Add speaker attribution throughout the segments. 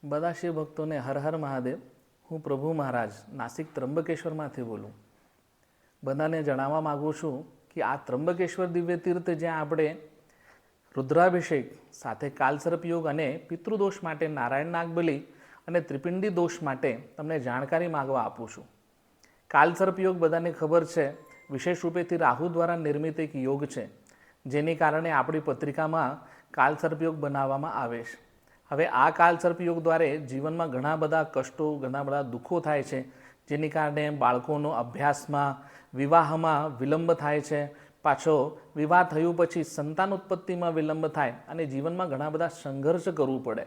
Speaker 1: બધા શિવ ભક્તોને હર હર મહાદેવ। હું પ્રભુ મહારાજ નાસિક ત્રંબકેશ્વરમાંથી બોલું। બધાને જણાવવા માગું છું કે આ ત્રંબકેશ્વર દિવ્ય તીર્થ જ્યાં આપણે રુદ્રાભિષેક સાથે કાલસર્પ યોગ અને પિતૃદોષ માટે નારાયણ નાગબલી અને ત્રિપિંડી દોષ માટે તમને જાણકારી માગવા આપું છું। કાલસર્પ યોગ બધાને ખબર છે, વિશેષ રૂપેથી રાહુ દ્વારા નિર્મિત એક યોગ છે, જેની કારણે આપણી પત્રિકામાં કાલસર્પ યોગ બનાવવામાં આવે છે। હવે આ કાલસર્પ યોગ દ્વારા જીવનમાં ઘણા બધા કષ્ટો, ઘણા બધા દુઃખો થાય છે, જેની કારણે બાળકોનો અભ્યાસમાં, વિવાહમાં વિલંબ થાય છે, પાછો વિવાહ થયું પછી સંતાન ઉત્પત્તિમાં વિલંબ થાય અને જીવનમાં ઘણા બધા સંઘર્ષ કરવું પડે।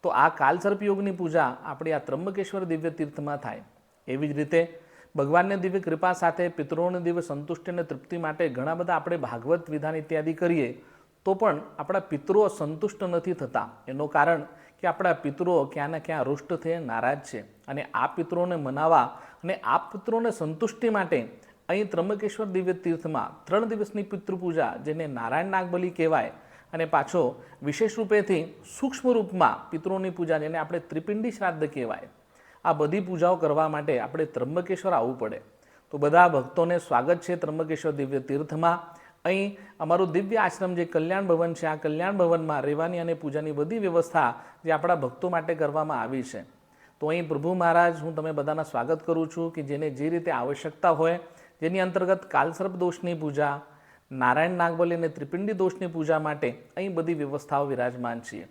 Speaker 1: તો આ કાલસર્પ યોગની પૂજા આપણી આ ત્રંબકેશ્વર દિવ્ય તીર્થમાં થાય। એવી જ રીતે ભગવાનની દિવ્ય કૃપા સાથે પિતૃઓની દિવ્ય સંતુષ્ટિ અને તૃપ્તિ માટે ઘણા બધા આપણે ભાગવત વિધાન ઇત્યાદિ કરીએ તો પણ આપણા પિતૃઓ સંતુષ્ટ નથી થતા। એનું કારણ કે આપણા પિતૃઓ ક્યાં ને ક્યાં રૂષ્ટ થઈ નારાજ છે અને આ પિતૃઓને મનાવવા અને આ પિતૃઓને સંતુષ્ટિ માટે અહીં ત્રંબકેશ્વર દિવ્ય તીર્થમાં 3 દિવસની પિતૃપૂજા, જેને નારાયણ નાગબલી કહેવાય, અને પાછો વિશેષ રૂપેથી સૂક્ષ્મ રૂપમાં પિતૃઓની પૂજા, જેને આપણે ત્રિપિંડી શ્રાદ્ધ કહેવાય, આ બધી પૂજાઓ કરવા માટે આપણે ત્રંબકેશ્વર આવવું પડે। તો બધા ભક્તોને સ્વાગત છે ત્રંબકેશ્વર દિવ્ય તીર્થમાં। અહીં અમારું દિવ્ય આશ્રમ જે કલ્યાણ ભવન છે, આ કલ્યાણ ભવનમાં રહેવાની અને પૂજાની બધી વ્યવસ્થા જે આપણા ભક્તો માટે કરવામાં આવી છે। તો અહીં પ્રભુ મહારાજ હું તમે બધાના સ્વાગત કરું છું કે જેને જે રીતે આવશ્યકતા હોય, જેની અંતર્ગત કાલસર્પ દોષની પૂજા, નારાયણ નાગબલી અને ત્રિપિંડી દોષની પૂજા માટે અહીં બધી વ્યવસ્થાઓ વિરાજમાન છીએ।